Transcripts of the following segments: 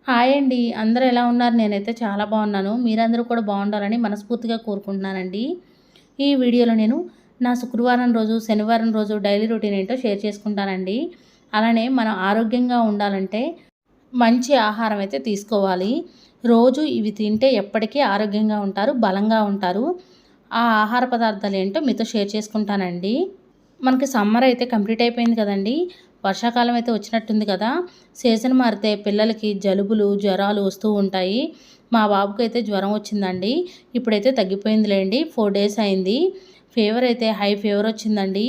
Hi అండి. అందరూ ఎలా ఉన్నారు? నేనైతే చాలా బాగున్నాను. మీరందరూ కూడా బాగుండాలని మనస్ఫూర్తిగా కోరుకుంటున్నానండి. ఈ వీడియోలో నేను నా శుక్రవారం రోజు, శనివారం రోజు డైలీ రొటీన్ ఏంటో షేర్ చేసుకుంటానండి. అలానే మనం ఆరోగ్యంగా ఉండాలంటే మంచి ఆహారం అయితే తీసుకోవాలి. రోజు ఇవి తింటే ఎప్పటికీ ఆరోగ్యంగా ఉంటారు, బలంగా ఉంటారు. ఆ ఆహార పదార్థాలు ఏంటో మీతో షేర్ చేసుకుంటానండి. మనకి సమ్మర్ అయితే కంప్లీట్ అయిపోయింది కదండీ! వర్షాకాలం అయితే వచ్చినట్టుంది కదా! సీజన్ మారితే పిల్లలకి జలుబులు, జ్వరాలు వస్తూ ఉంటాయి. మా బాబుకైతే జ్వరం వచ్చిందండి. ఇప్పుడైతే తగ్గిపోయిందిలేండి. 4 డేస్ అయింది. ఫీవర్ అయితే హై ఫీవర్ వచ్చిందండి.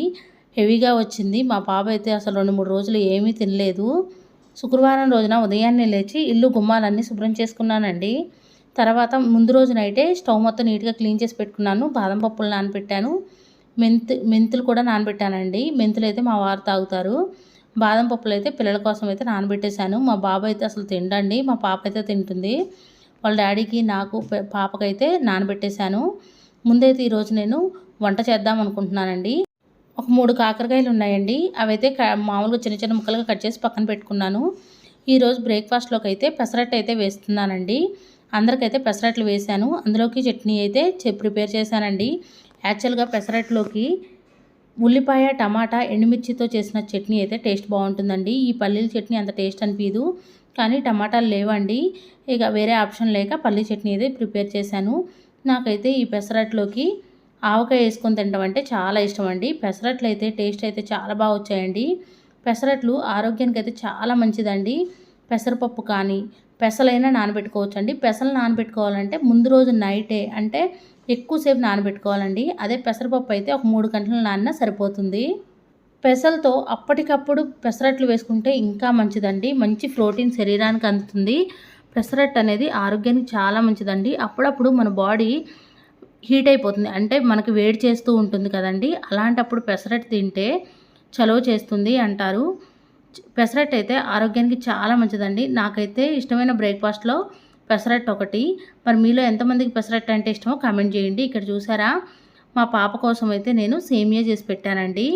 హెవీగా వచ్చింది. మా పాప అయితే అసలు 2, 3 రోజులు ఏమీ తినలేదు. శుక్రవారం రోజున ఉదయాన్నే లేచి ఇల్లు గుమ్మాలన్నీ శుభ్రం చేసుకున్నానండి. తర్వాత ముందు రోజు నైటే స్టవ్ మొత్తం నీట్‌గా క్లీన్ చేసి పెట్టుకున్నాను. బాదం పప్పులు నానబెట్టాను. మెంతులు కూడా నానబెట్టానండి. మెంతులైతే మా వారు తాగుతారు. బాదం పప్పులైతే పిల్లల కోసం అయితే నానబెట్టేశాను. మా బాబు అయితే అసలు తినడండి. మా పాప అయితే తింటుంది. వాళ్ళ డ్యాడీకి, నాకు, పాపకైతే నానబెట్టేశాను. ముందైతే ఈరోజు నేను వంట చేద్దాం అనుకుంటున్నానండి. ఒక 3 కాకరకాయలు ఉన్నాయండి. అవైతే మామూలుగా చిన్న చిన్న ముక్కలుగా కట్ చేసి పక్కన పెట్టుకున్నాను. ఈరోజు బ్రేక్‌ఫాస్ట్‌లోకి అయితే పెసరట్టు అయితే వేస్తున్నానండి. అందరికైతే పెసరట్లు వేశాను. అందులోకి చట్నీ అయితే ప్రిపేర్ చేశానండి. యాక్చువల్‌గా పెసరట్లోకి ఉల్లిపాయ, టమాటా, ఎండుమిర్చితో చేసిన చట్నీ అయితే టేస్ట్ బాగుంటుందండి. ఈ పల్లీల చట్నీ అంత టేస్ట్ అనిపించదు. కానీ టమాటాలు లేవండి. ఇక వేరే ఆప్షన్ లేక పల్లీ చట్నీ అయితే ప్రిపేర్ చేశాను. నాకైతే ఈ పెసరట్లోకి ఆవకాయ వేసుకొని తినడం అంటే చాలా ఇష్టం అండి. పెసరట్లు అయితే టేస్ట్ అయితే చాలా బాగా వచ్చాయండి. పెసరట్లు ఆరోగ్యానికి అయితే చాలా మంచిదండి. పెసరపప్పు కానీ పెసలైనా నానబెట్టుకోవచ్చండి. పెసలు నానబెట్టుకోవాలంటే ముందు రోజు నైటే అంటే ఎక్కువసేపు నానబెట్టుకోవాలండి. అదే పెసరపప్పు అయితే ఒక 3 గంటలు నానినా సరిపోతుంది. పెసలతో అప్పటికప్పుడు పెసరట్లు వేసుకుంటే ఇంకా మంచిదండి. మంచి ప్రోటీన్ శరీరానికి అందుతుంది. పెసరట్టు అనేది ఆరోగ్యానికి చాలా మంచిదండి. అప్పుడప్పుడు మన బాడీ హీట్ అయిపోతుంది. అంటే మనకి వేడి చేస్తూ ఉంటుంది కదండీ! అలాంటప్పుడు పెసరట్టు తింటే చలువ చేస్తుంది అంటారు. పెసరట్టు అయితే ఆరోగ్యానికి చాలా మంచిదండి. నాకైతే ఇష్టమైన బ్రేక్‌ఫాస్ట్‌లో పెసరట్టు ఒకటి. మరి మీలో ఎంతమందికి పెసరట్టు అంటే ఇష్టమో కామెంట్ చేయండి. ఇక్కడ చూసారా? మా పాప కోసం అయితే నేను సేమియా చేసి పెట్టానండి.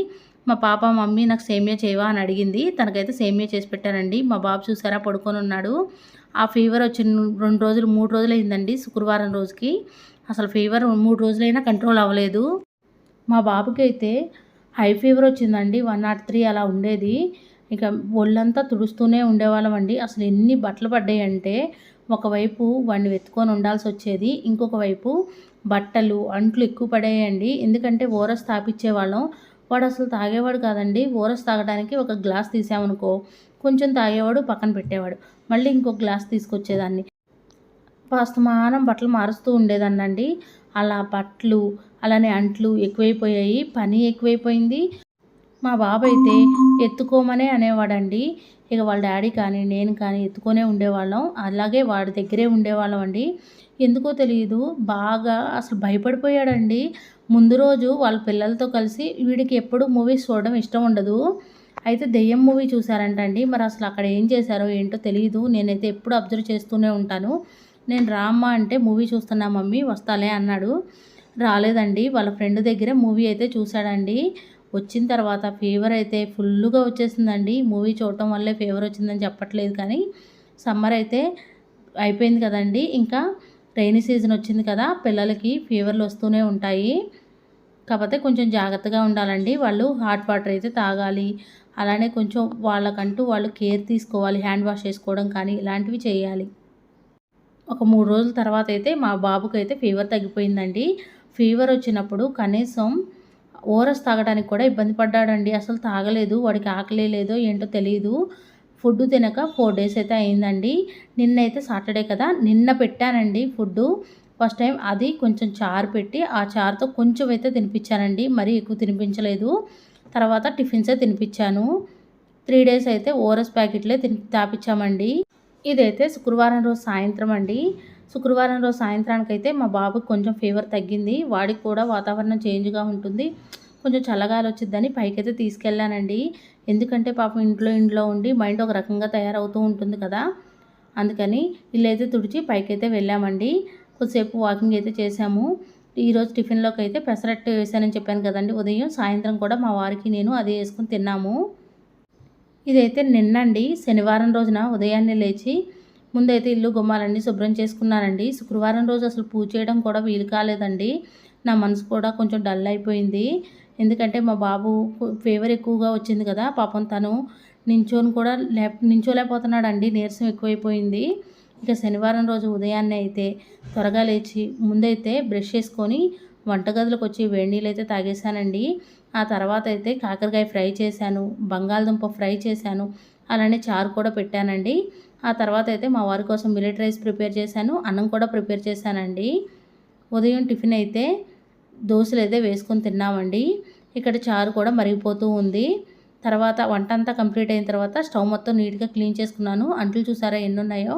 మా పాప మమ్మీ నాకు సేమియా చేయవా అని అడిగింది. తనకైతే సేమియా చేసి పెట్టానండి. మా బాబు చూసారా పడుకొని ఉన్నాడు. ఆ ఫీవర్ వచ్చిన 2 రోజులు 3 రోజులు అయిందండి శుక్రవారం రోజుకి. అసలు ఫీవర్ 3 రోజులైనా కంట్రోల్ అవ్వలేదు. మా బాబుకైతే హై ఫీవర్ వచ్చిందండి. 103 అలా ఉండేది. ఇక ఒళ్ళంతా తుడుస్తూనే ఉండేవాళ్ళమండి. అసలు ఎన్ని బట్టలు పడ్డాయంటే ఒకవైపు వాడిని వెతుక్కొని ఉండాల్సొచ్చేది. ఇంకొక వైపు బట్టలు, అంట్లు ఎక్కువ పడాయండి. ఎందుకంటే ఓఆర్ఎస్ తాపిచ్చేవాళ్ళం. వాడసలు తాగేవాడు కాదండి. ఓఆర్ఎస్ తాగడానికి ఒక గ్లాస్ తీసామనుకో కొంచెం తాగేవాడు, పక్కన పెట్టేవాడు. మళ్ళీ ఇంకొక గ్లాస్ తీసుకొచ్చేదాన్ని. అస్తమానం బట్టలు మారుస్తూ ఉండేదాన్నండి. అలా బట్టలు, అలానే అంట్లు ఎక్కువైపోయాయి. పని ఎక్కువైపోయింది. మా బాబైతే ఎత్తుకోమనే అనేవాడండి. ఇక వాళ్ళ డ్యాడీ కానీ, నేను కానీ ఎత్తుకొనే ఉండేవాళ్ళం. అలాగే వాడి దగ్గరే ఉండేవాళ్ళం అండి. ఎందుకో తెలీదు బాగా అసలు భయపడిపోయాడండి. ముందు రోజు వాళ్ళ పిల్లలతో కలిసి వీడికి ఎప్పుడు మూవీస్ చూడడం ఇష్టం ఉండదు. అయితే దెయ్యం మూవీ చూసారంటండి. మరి అసలు అక్కడ ఏం చేశారో ఏంటో తెలీదు. నేనైతే ఎప్పుడు అబ్జర్వ్ చేస్తూనే ఉంటాను. నేను రామ్మా అంటే మూవీ చూస్తున్నా మమ్మీ వస్తాలే అన్నాడు. రాలేదండి. వాళ్ళ ఫ్రెండ్ దగ్గర మూవీ అయితే చూశాడండి. వచ్చిన తర్వాత ఫీవర్ అయితే ఫుల్లుగా వచ్చేసిందండి. మూవీ చూడటం వల్లే ఫీవర్ వచ్చిందని చెప్పట్లేదు కానీ సమ్మర్ అయితే అయిపోయింది కదండీ! ఇంకా రైనీ సీజన్ వచ్చింది కదా! పిల్లలకి ఫీవర్లు వస్తూనే ఉంటాయి. కాకపోతే కొంచెం జాగ్రత్తగా ఉండాలండి. వాళ్ళు హాట్ వాటర్ అయితే తాగాలి. అలానే కొంచెం వాళ్ళకంటూ వాళ్ళు కేర్ తీసుకోవాలి. హ్యాండ్ వాష్ చేసుకోవడం కానీ ఇలాంటివి చేయాలి. ఒక 3 రోజుల తర్వాత అయితే మా బాబుకైతే ఫీవర్ తగ్గిపోయిందండి. ఫీవర్ వచ్చినప్పుడు కనీసం ఓఆర్ఎస్ తాగడానికి కూడా ఇబ్బంది పడ్డాడండి. అసలు తాగలేదు. వాడికి ఆకలే లేదో ఏంటో తెలీదు. ఫుడ్ తినక 4 డేస్ అయితే అయిందండి. నిన్నైతే సాటర్డే కదా! నిన్న పెట్టానండి ఫుడ్డు. ఫస్ట్ టైం అది కొంచెం చారు పెట్టి, ఆ చారుతో కొంచెం అయితే తినిపించానండి. మరీ ఎక్కువ తినిపించలేదు. తర్వాత టిఫిన్సే తినిపించాను. 3 డేస్ అయితే ఓఆర్ఎస్ ప్యాకెట్లే తాపిచ్చామండి. ఇదైతే శుక్రవారం రోజు సాయంత్రం అండి. శుక్రవారం రోజు సాయంత్రానికైతే మా బాబుకి కొంచెం ఫీవర్ తగ్గింది. వాడికి కూడా వాతావరణం చేంజ్‌గా ఉంటుంది. కొంచెం చల్లగాలి వచ్చిద్దని పైకైతే తీసుకెళ్ళానండి. ఎందుకంటే పాపం ఇంట్లో ఉండి మైండ్ ఒక రకంగా తయారవుతూ ఉంటుంది కదా! అందుకని ఇల్లైతే తుడిచి పైకైతే వెళ్ళామండి. కొద్దిసేపు వాకింగ్ అయితే చేశాము. ఈరోజు టిఫిన్‌లోకి అయితే పెసరట్టు వేశానని చెప్పాను కదండీ ఉదయం. సాయంత్రం కూడా మా వారికి నేను అదే వేసుకొని తిన్నాము. ఇదైతే నిన్నండి శనివారం రోజున ఉదయాన్నే లేచి ముందైతే ఇల్లు గుమ్మాలన్నీ శుభ్రం చేసుకున్నానండి. శుక్రవారం రోజు అసలు పూజ చేయడం కూడా వీలు కాలేదండి. నా మనసు కూడా కొంచెం డల్ అయిపోయింది. ఎందుకంటే మా బాబు ఫీవర్ ఎక్కువగా వచ్చింది కదా, పాపం తను నించొని కూడా నించోలేకపోతున్నాడండి. నీరసం ఎక్కువైపోయింది. ఇక శనివారం రోజు ఉదయాన్నే అయితే త్వరగా లేచి ముందైతే బ్రష్ చేసుకొని వంటగదిలోకి వచ్చి వేడి నీళ్ళు అయితే తాగేశానండి. ఆ తర్వాత అయితే కాకరకాయ ఫ్రై చేశాను, బంగాళదుంప ఫ్రై చేశాను, అలానే చారు కూడా పెట్టానండి. ఆ తర్వాత అయితే మా వారి కోసం మిల్లెట్ రైస్ ప్రిపేర్ చేశాను, అన్నం కూడా ప్రిపేర్ చేశానండి. ఉదయం టిఫిన్ అయితే దోశలు అయితే వేసుకొని తిన్నామండి. ఇక్కడ చారు కూడా మరిగిపోతూ ఉంది. తర్వాత వంట అంతా కంప్లీట్ అయిన తర్వాత స్టవ్ మొత్తం నీట్గా క్లీన్ చేసుకున్నాను. అంట్లు చూసారా ఎన్ని ఉన్నాయో,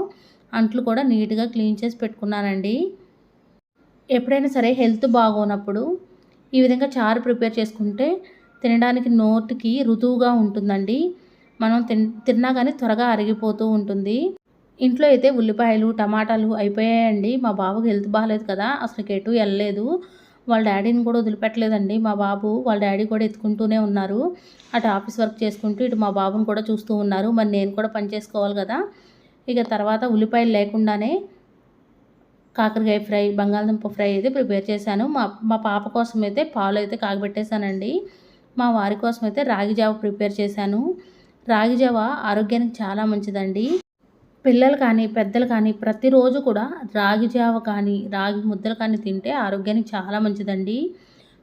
అంట్లు కూడా నీట్గా క్లీన్ చేసి పెట్టుకున్నానండి. ఎప్పుడైనా సరే హెల్త్ బాగోనప్పుడు ఈ విధంగా చారు ప్రిపేర్ చేసుకుంటే తినడానికి నోటికి రుతువుగా ఉంటుందండి. మనం తిన్నా కానీ త్వరగా అరిగిపోతూ ఉంటుంది. ఇంట్లో అయితే ఉల్లిపాయలు టమాటాలు అయిపోయాయండి. మా బాబుకి హెల్త్ బాగాలేదు కదా, అసలు ఎటు వెళ్ళలేదు. వాళ్ళ డాడీని కూడా వదిలిపెట్టలేదండి. మా బాబు వాళ్ళ డాడీ కూడా ఎత్తుకుంటూనే ఉన్నారు. అటు ఆఫీస్ వర్క్ చేసుకుంటూ ఇటు మా బాబుని కూడా చూస్తూ ఉన్నారు. మరి నేను కూడా పని చేసుకోవాలి కదా. ఇక తర్వాత ఉల్లిపాయలు లేకుండానే కాకరకాయ ఫ్రై, బంగాళదుంప ఫ్రై అయితే ప్రిపేర్ చేశాను. మా పాప కోసం అయితే పాలు అయితే కాగబెట్టేశానండి. మా వారి కోసం అయితే రాగి జావ ప్రిపేర్ చేశాను. రాగి జావ ఆరోగ్యానికి చాలా మంచిదండి. పిల్లలు కానీ పెద్దలు కానీ ప్రతిరోజు కూడా రాగి జావ కానీ రాగి ముద్దలు కానీ తింటే ఆరోగ్యానికి చాలా మంచిదండి.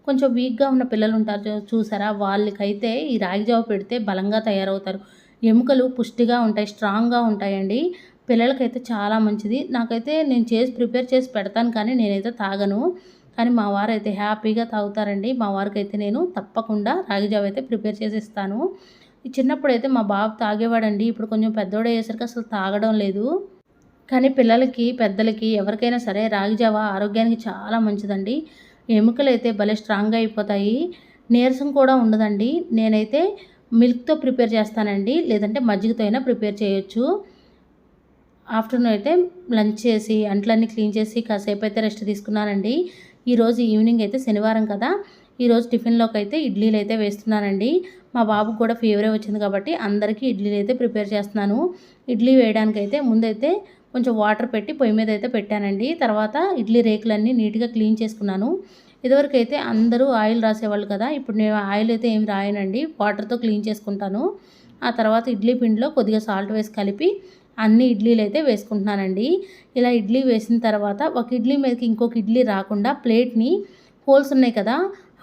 కొంచెం వీక్గా ఉన్న పిల్లలు ఉంటారు చూసారా, వాళ్ళకైతే ఈ రాగి జావ పెడితే బలంగా తయారవుతారు. ఎముకలు పుష్టిగా ఉంటాయి, స్ట్రాంగ్గా ఉంటాయండి. పిల్లలకైతే చాలా మంచిది. నాకైతే నేను ప్రిపేర్ చేసి పెడతాను కానీ నేనైతే తాగను. కానీ మా వారు అయితే హ్యాపీగా తాగుతారండి. మా వారికి అయితే నేను తప్పకుండా రాగి జావ అయితే ప్రిపేర్ చేసి ఇస్తాను. చిన్నప్పుడైతే మా బాబు తాగేవాడండి. ఇప్పుడు కొంచెం పెద్దోడు అయ్యేసరికి అసలు తాగడం లేదు. కానీ పిల్లలకి పెద్దలకి ఎవరికైనా సరే రాగి జావ ఆరోగ్యానికి చాలా మంచిదండి. ఎముకలు అయితే భలే స్ట్రాంగ్గా అయిపోతాయి, నీరసం కూడా ఉండదండి. నేనైతే మిల్క్తో ప్రిపేర్ చేస్తానండి, లేదంటే మజ్జిగతో అయినా ప్రిపేర్ చేయొచ్చు. ఆఫ్టర్నూన్ అయితే లంచ్ చేసి అంట్లన్నీ క్లీన్ చేసి కాసేపు అయితే రెస్ట్ తీసుకున్నానండి. ఈరోజు ఈవినింగ్ అయితే శనివారం కదా, ఈరోజు టిఫిన్లోకి అయితే ఇడ్లీలు అయితే వేస్తున్నానండి. మా బాబుకు కూడా ఫీవరే వచ్చింది కాబట్టి అందరికీ ఇడ్లీలు అయితే ప్రిపేర్ చేస్తున్నాను. ఇడ్లీ వేయడానికైతే ముందైతే కొంచెం వాటర్ పెట్టి పొయ్యి మీద అయితే పెట్టానండి. తర్వాత ఇడ్లీ రేకులన్నీ నీట్గా క్లీన్ చేసుకున్నాను. ఇదివరకు అయితే అందరూ ఆయిల్ రాసేవాళ్ళు కదా, ఇప్పుడు నేను ఆయిల్ అయితే ఏమి రాయనండి, వాటర్తో క్లీన్ చేసుకుంటాను. ఆ తర్వాత ఇడ్లీ పిండిలో కొద్దిగా సాల్ట్ వేసి కలిపి అన్ని ఇడ్లీలు అయితే వేసుకుంటున్నానండి. ఇలా ఇడ్లీ వేసిన తర్వాత ఒక ఇడ్లీ మీదకి ఇంకొక ఇడ్లీ రాకుండా ప్లేట్ని హోల్స్ ఉన్నాయి కదా,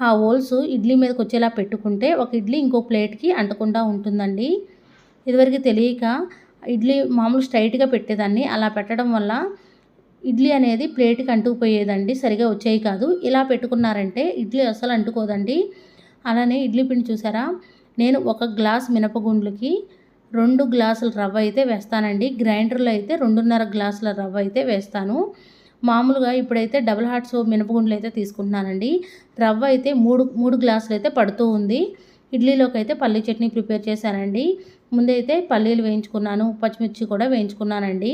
ఆ హోల్స్ ఇడ్లీ మీదకి వచ్చేలా పెట్టుకుంటే ఒక ఇడ్లీ ఇంకో ప్లేట్కి అంటకుండా ఉంటుందండి. ఇదివరకు తెలియక ఇడ్లీ మామూలు స్ట్రైట్గా పెట్టేదాన్ని. అలా పెట్టడం వల్ల ఇడ్లీ అనేది ప్లేట్కి అంటుకుపోయేదండి, సరిగా వచ్చేవి కాదు. ఇలా పెట్టుకున్నారంటే ఇడ్లీ అసలు అంటుకోదండి. అలానే ఇడ్లీ పిండి చూసారా, నేను 1 గ్లాస్ మినపగుండ్లకి 2 గ్లాసుల రవ్వ అయితే వేస్తానండి. గ్రైండర్లో అయితే 2.5 గ్లాసుల రవ్వ అయితే వేస్తాను. మామూలుగా ఇప్పుడైతే డబుల్ హార్ట్స్ మినపగుండ్లు అయితే తీసుకుంటున్నానండి. రవ్వ అయితే 3 గ్లాసులు అయితే పడుతూ ఉంది. ఇడ్లీలోకి అయితే పల్లీ చట్నీ ప్రిపేర్ చేశానండి. ముందైతే పల్లీలు వేయించుకున్నాను, పచ్చిమిర్చి కూడా వేయించుకున్నానండి.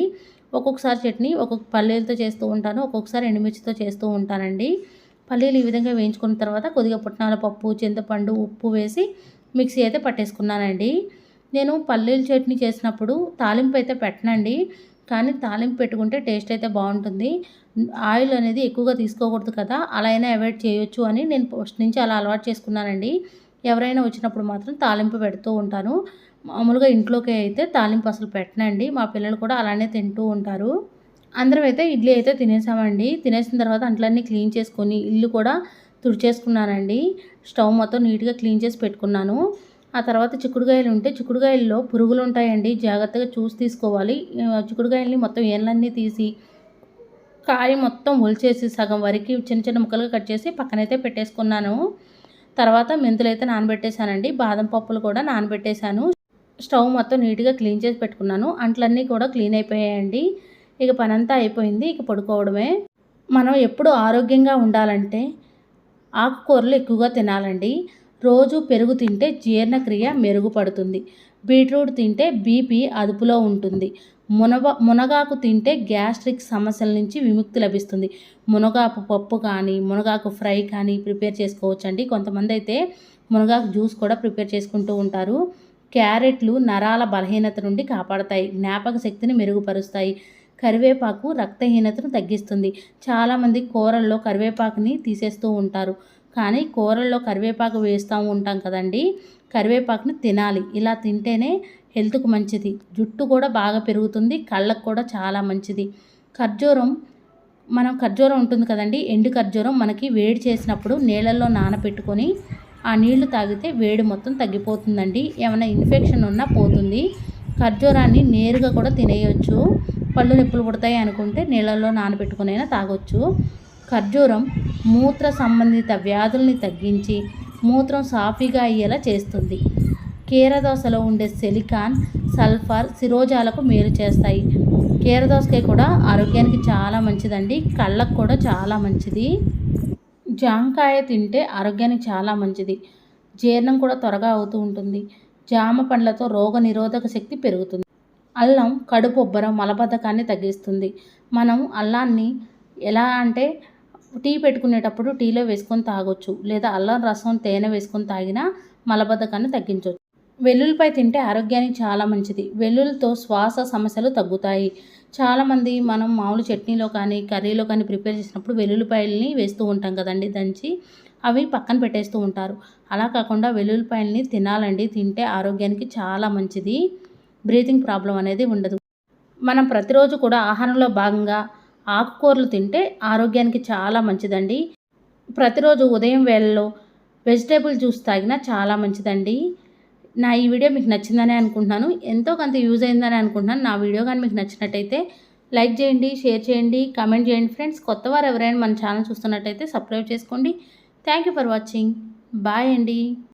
ఒక్కొక్కసారి చట్నీ పల్లీలతో చేస్తూ ఉంటాను, ఒక్కొక్కసారి ఎండుమిర్చితో చేస్తూ ఉంటానండి. పల్లీలు ఈ విధంగా వేయించుకున్న తర్వాత కొద్దిగా పుట్నాల పప్పు, చింతపండు, ఉప్పు వేసి మిక్సీ అయితే పట్టేసుకున్నానండి. నేను పల్లీల చట్నీ చేసినప్పుడు తాలింపు అయితే పెట్టనండి, కానీ తాలింపు పెట్టుకుంటే టేస్ట్ అయితే బాగుంటుంది. ఆయిల్ అనేది ఎక్కువగా తీసుకోకూడదు కదా, అలా అయినా అవాయిడ్ చేయొచ్చు అని నేను ఫస్ట్ నుంచి అలా అలవాటు చేసుకున్నానండి. ఎవరైనా వచ్చినప్పుడు మాత్రం తాలింపు పెడుతూ ఉంటాను. మామూలుగా ఇంట్లోకి అయితే తాలింపు అసలు పెట్టనండి. మా పిల్లలు కూడా అలానే తింటూ ఉంటారు. అందరం అయితే ఇడ్లీ అయితే తినేసామండి. తినేసిన తర్వాత అంట్లన్నీ క్లీన్ చేసుకొని ఇల్లు కూడా తుడిచేసుకున్నానండి. స్టవ్ మొత్తం నీట్గా క్లీన్ చేసి పెట్టుకున్నాను. ఆ తర్వాత చిక్కుడుకాయలు ఉంటే చిక్కుడుకాయల్లో పురుగులు ఉంటాయండి, జాగ్రత్తగా చూసి తీసుకోవాలి. చిక్కుడుకాయలని మొత్తం ఏళ్ళన్నీ తీసి కాయ మొత్తం ఒలిచేసి సగం వరకు చిన్న చిన్న ముక్కలుగా కట్ చేసి పక్కనైతే పెట్టేసుకున్నాను. తర్వాత మెంతులు అయితే నానబెట్టేశానండి, బాదం పప్పులు కూడా నానబెట్టేశాను. స్టవ్ మొత్తం నీట్గా క్లీన్ చేసి పెట్టుకున్నాను. అంట్లన్నీ కూడా క్లీన్ అయిపోయాయండి. ఇక పనంతా అయిపోయింది, ఇక పడుకోవడమే. మనం ఎప్పుడు ఆరోగ్యంగా ఉండాలంటే ఆకుకూరలు ఎక్కువగా తినాలండి. రోజు పెరుగు తింటే జీర్ణక్రియ మెరుగుపడుతుంది. బీట్రూట్ తింటే బీపీ అదుపులో ఉంటుంది. మునగాకు తింటే గ్యాస్ట్రిక్ సమస్యల నుంచి విముక్తి లభిస్తుంది. మునగాకు పప్పు కానీ మునగాకు ఫ్రై కానీ ప్రిపేర్ చేసుకోవచ్చండి. కొంతమంది అయితే మునగాకు జ్యూస్ కూడా ప్రిపేర్ చేసుకుంటూ ఉంటారు. క్యారెట్లు నరాల బలహీనత నుండి కాపాడతాయి, జ్ఞాపక శక్తిని మెరుగుపరుస్తాయి. కరివేపాకు రక్తహీనతను తగ్గిస్తుంది. చాలామంది కూరల్లో కరివేపాకుని తీసేస్తూ ఉంటారు, కానీ కూరల్లో కరివేపాకు వేస్తూ ఉంటాం కదండి. కరివేపాకుని తినాలి. ఇలా తింటేనే హెల్త్కు మంచిది. జుట్టు కూడా బాగా పెరుగుతుంది, కళ్ళకు కూడా చాలా మంచిది. ఖర్జూరం ఉంటుంది కదండి, ఎండు ఖర్జూరం మనకి వేడి చేసినప్పుడు నీళ్ళల్లో నానబెట్టుకొని ఆ నీళ్లు తాగితే వేడి మొత్తం తగ్గిపోతుందండి. ఏమైనా ఇన్ఫెక్షన్ ఉన్నా పోతుంది. ఖర్జూరాన్ని నేరుగా కూడా తినేయొచ్చు. పళ్ళు నొప్పులు పుడతాయి అనుకుంటే నీళ్ళల్లో నానబెట్టుకునైనా తాగొచ్చు. ఖర్జూరం మూత్ర సంబంధిత వ్యాధుల్ని తగ్గించి మూత్రం సాఫీగా అయ్యేలా చేస్తుంది. కీరదోసలో ఉండే సిలికాన్, సల్ఫర్ శిరోజాలకు మేలు చేస్తాయి. కీరదోసకాయ కూడా ఆరోగ్యానికి చాలా మంచిదండి, కళ్ళకు కూడా చాలా మంచిది. జాంకాయ తింటే ఆరోగ్యానికి చాలా మంచిది, జీర్ణం కూడా త్వరగా అవుతూ ఉంటుంది. జామ పండ్లతో రోగ నిరోధక శక్తి పెరుగుతుంది. అల్లం కడుపొబ్బరం, మలబద్ధకాన్ని తగ్గిస్తుంది. మనం అల్లాన్ని ఎలా అంటే టీ పెట్టుకునేటప్పుడు టీలో వేసుకొని తాగొచ్చు, లేదా అల్లం రసం తేనె వేసుకొని తాగినా మలబద్ధకాన్ని తగ్గించవచ్చు. వెల్లుల్లిపాయ తింటే ఆరోగ్యానికి చాలా మంచిది. వెల్లుల్లితో శ్వాస సమస్యలు తగ్గుతాయి. చాలామంది మనం మామూలు చట్నీలో కానీ కర్రీలో కానీ ప్రిపేర్ చేసినప్పుడు వెల్లుల్లిపాయలని వేస్తూ ఉంటాం కదండి దంచి, అవి పక్కన పెట్టేస్తూ ఉంటారు. అలా కాకుండా వెల్లుల్లిపాయలని తినాలండి. తింటే ఆరోగ్యానికి చాలా మంచిది. బ్రీతింగ్ ప్రాబ్లం అనేది ఉండదు. మనం ప్రతిరోజు కూడా ఆహారంలో భాగంగా ఆకుకూరలు తింటే ఆరోగ్యానికి చాలా మంచిదండి. ప్రతిరోజు ఉదయం వేళల్లో వెజిటేబుల్ జ్యూస్ తాగినా చాలా మంచిదండి. నా ఈ వీడియో మీకు నచ్చిందని అనుకుంటున్నాను. ఎంతో కొంత యూజ్ అయిందని అనుకుంటున్నాను. నా వీడియో కానీ మీకు నచ్చినట్టయితే లైక్ చేయండి, షేర్ చేయండి, కామెంట్ చేయండి ఫ్రెండ్స్. కొత్తవారు ఎవరైనా మన ఛానల్ చూస్తున్నట్టయితే సబ్స్క్రైబ్ చేసుకోండి. Thank you for watching. Bye అండి.